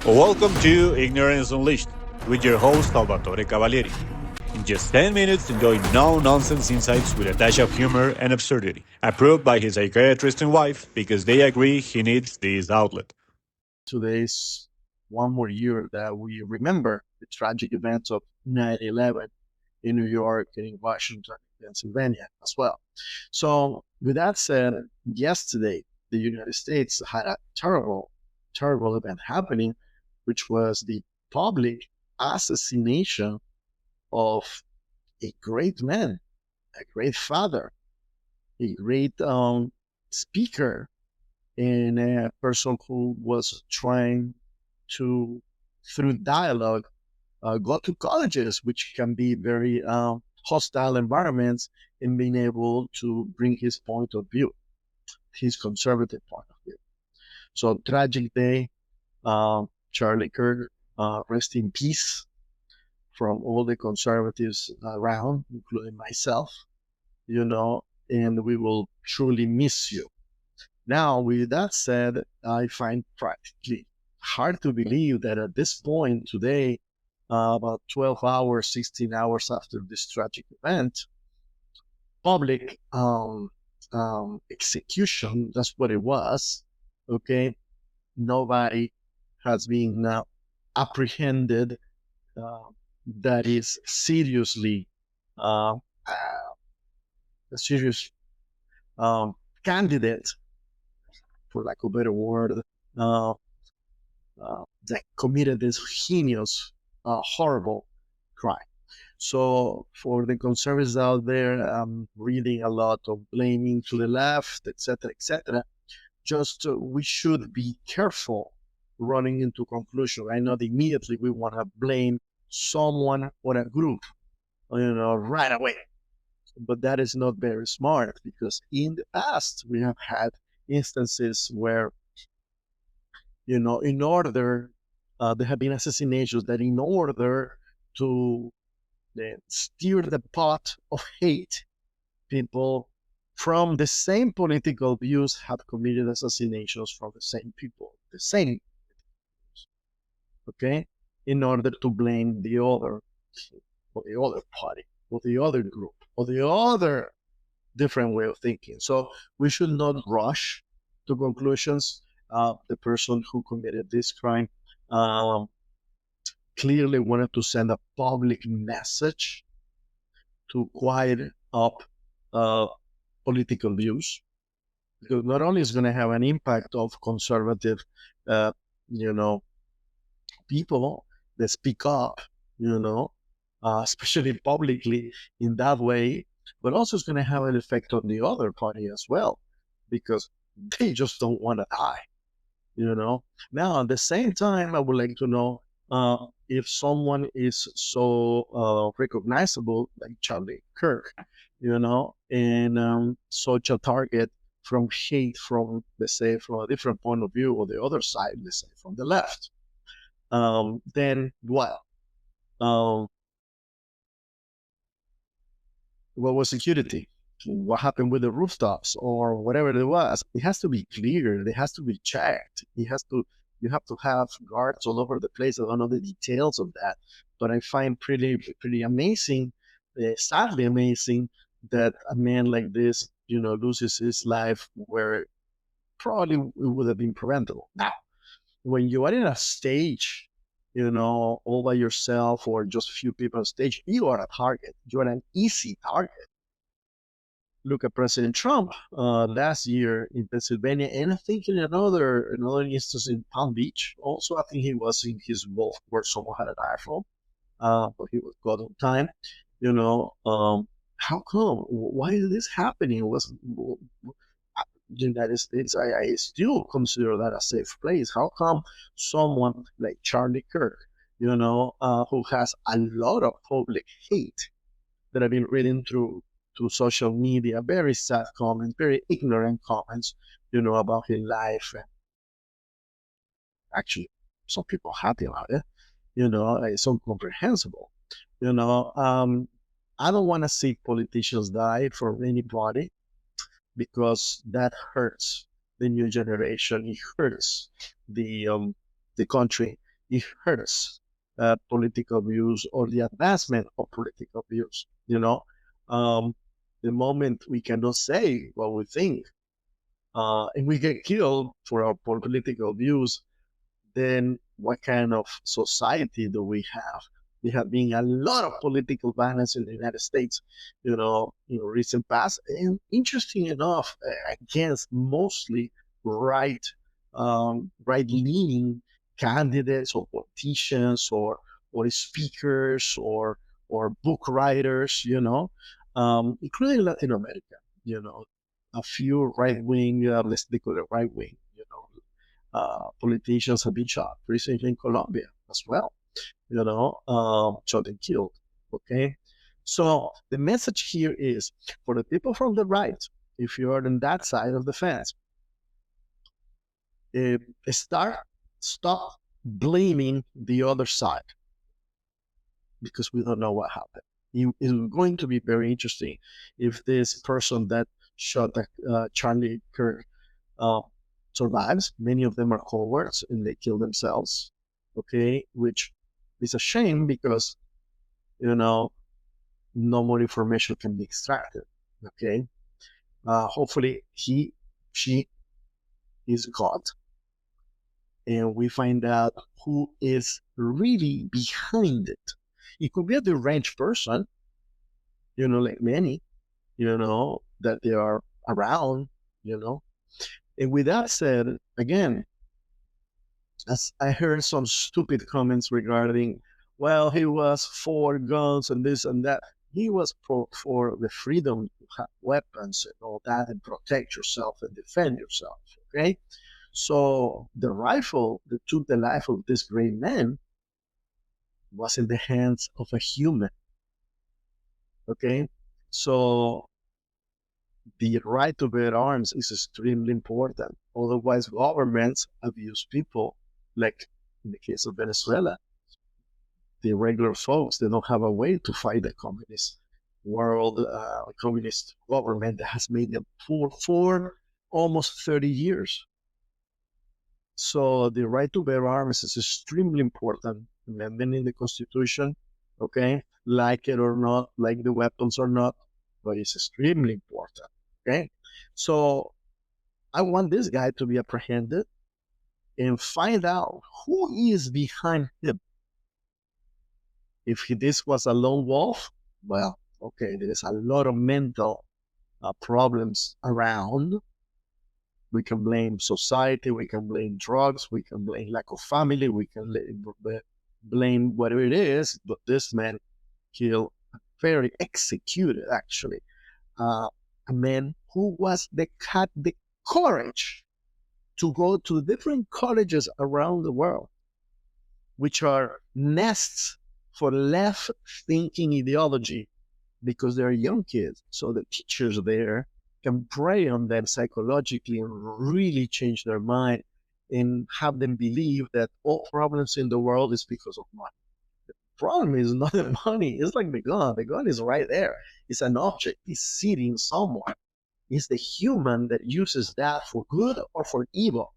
Welcome to Ignorance Unleashed with your host Salvatore Cavalieri. In just 10 minutes, enjoy no nonsense insights with a dash of humor and absurdity. Approved by his psychiatrist and wife because they agree he needs this outlet. Today's one more year that we remember the tragic events of 9/11 in New York and in Washington, Pennsylvania as well. So, with that said, yesterday the United States had a terrible event happening, which was the public assassination of a great man, a great father, a great speaker, and a person who was trying to, through dialogue, go to colleges, which can be very hostile environments, and being able to bring his point of view, his conservative point of view. So tragic day, Charlie Kirk, rest in peace from all the conservatives around, including myself, and we will truly miss you. Now, with that said, I find practically hard to believe that at this point today, about 12 hours, 16 hours after this tragic event, public execution, that's what it was, okay? Nobody has been apprehended that is seriously uh, a serious candidate, for lack of a better word, uh, that committed this heinous, horrible crime. So for the conservatives out there, I'm reading a lot of blaming to the left, etc., etc. Just we should be careful running into conclusion. I know that immediately we want to blame someone or a group, right away. But that is not very smart because in the past we have had instances where, in order, there have been assassinations that in order to steer the pot of hate, people from the same political views have committed assassinations from the same people, the same, okay, in order to blame the other, or the other party, or the other group, or the other different way of thinking. So we should not rush to conclusions. The person who committed this crime um, clearly wanted to send a public message to quiet up uh, political views, because not only is going to have an impact of conservative, uh, you know, people that speak up, especially publicly in that way, but also it's going to have an effect on the other party as well, because they just don't want to die. Now, at the same time, I would like to know if someone is so recognizable like Charlie Kirk, and such a target from hate from, let's say, from a different point of view, or the other side, let's say, from the left. Then, well, um, what was security? What happened with the rooftops or whatever it was? It has to be clear. It has to be checked. You have to have guards all over the place. I don't know the details of that, but I find pretty amazing, sadly amazing, that a man like this, loses his life where probably it would have been preventable. Now, when you are in a stage, all by yourself or just a few people on stage, you are a target. You are an easy target. Look at President Trump last year in Pennsylvania, and I think in another instance in Palm Beach. Also, I think he was in his golf where someone had an iPhone, but he was caught on time. How come? Why is this happening? Was United States, I still consider that a safe place. How come someone like Charlie Kirk, who has a lot of public hate that I've been reading through social media, very sad comments, very ignorant comments, about his life. And actually, some people are happy about it. It's incomprehensible. I don't want to see politicians die for anybody, because that hurts the new generation. It hurts the country. it hurts political views or the advancement of political views. The moment we cannot say what we think, and we get killed for our political views, then what kind of society do we have? There have been a lot of political violence in the United States, in recent past, and interesting enough, against mostly right, right-leaning candidates or politicians or speakers or book writers, including Latin America. A few right-wing, let's call it right-wing, politicians have been shot recently in Colombia as well, shot and killed. Okay. So the message here is for the people from the right, if you're on that side of the fence, stop blaming the other side because we don't know what happened. It's going to be very interesting if this person that shot Charlie Kirk survives. Many of them are cowards and they kill themselves. Okay, which is a shame because no more information can be extracted. Okay, hopefully she is caught and we find out who is really behind it. It could be a deranged person, like many, that they are around, And with that said, again, as I heard some stupid comments regarding, well, he was for guns and this and that. He was for the freedom to have weapons and all that and protect yourself and defend yourself. Okay. So the rifle that took the life of this great man was in the hands of a human. Okay. So the right to bear arms is extremely important. Otherwise, governments abuse people, like in the case of Venezuela. The regular folks, they don't have a way to fight the communist world, communist government that has made them poor for almost 30 years. So the right to bear arms is extremely important. Amendment in the Constitution, okay, like it or not, like the weapons or not, but it's extremely important. Okay, so I want this guy to be apprehended and find out who is behind him. If this was a lone wolf, well, okay, there's a lot of mental problems around. We can blame society, we can blame drugs, we can blame lack of family, we can blame whatever it is, but this man killed, very executed actually, a man who had the courage to go to different colleges around the world, which are nests for left-thinking ideology, because they're young kids. So the teachers there can prey on them psychologically and really change their mind and have them believe that all problems in the world is because of money. The problem is not the money. It's like the gun. The gun is right there. It's an object. It's sitting somewhere. It's the human that uses that for good or for evil.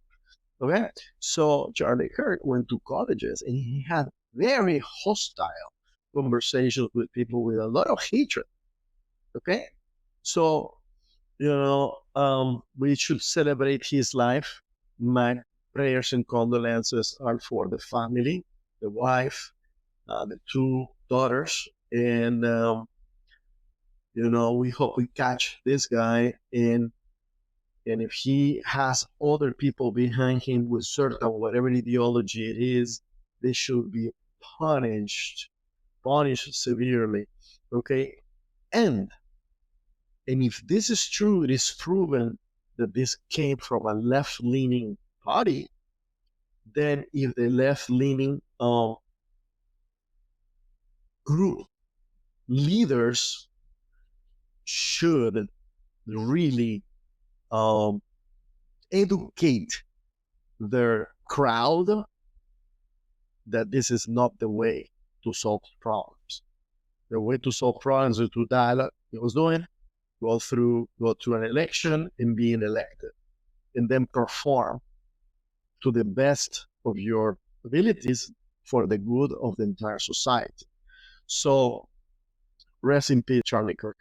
Okay, so Charlie Kirk went to colleges and he had very hostile conversations with people with a lot of hatred. Okay, so we should celebrate his life. My prayers and condolences are for the family, the wife, the two daughters, and we hope we catch this guy and if he has other people behind him with certain whatever ideology it is, they should be punished severely. Okay, and if this is true, it is proven that this came from a left-leaning party. Then, if the left-leaning group leaders should really educate their crowd that this is not the way to solve problems. The way to solve problems is to dialogue. It was doing go through an election and being elected, and then perform to the best of your responsibilities for the good of the entire society. So rest in peace, Charlie Kirk.